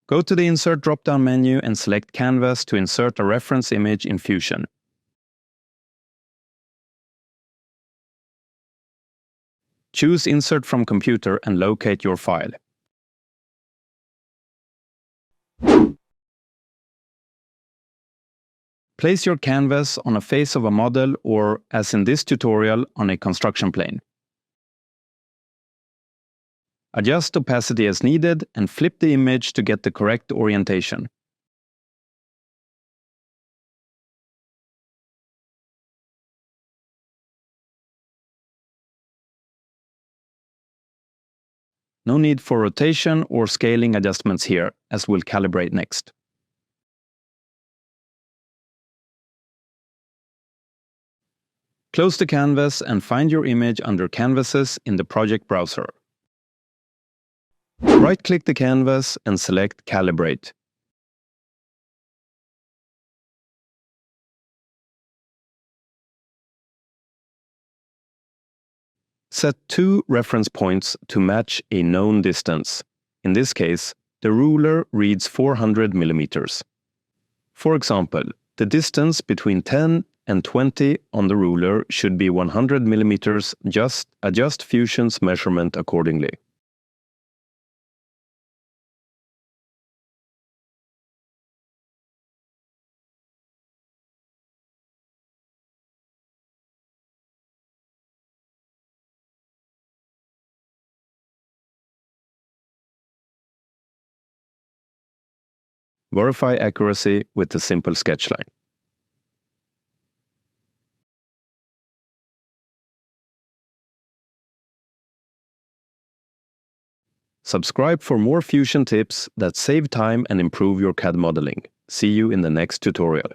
Go to the Insert drop-down menu and select Canvas to insert a reference image in Fusion. Choose Insert from Computer and locate your file. Place your canvas on a face of a model or, as in this tutorial, on a construction plane. Adjust opacity as needed and flip the image to get the correct orientation. No need for rotation or scaling adjustments here, as we'll calibrate next. Close the canvas and find your image under Canvases in the project browser. Right-click the canvas and select Calibrate. Set 2 reference points to match a known distance. In this case, the ruler reads 400 millimeters. For example, the distance between 10 and 20 on the ruler should be 100 millimeters. Just adjust Fusion's measurement accordingly. Verify accuracy with the simple sketch line. Subscribe for more Fusion tips that save time and improve your CAD modeling. See you in the next tutorial.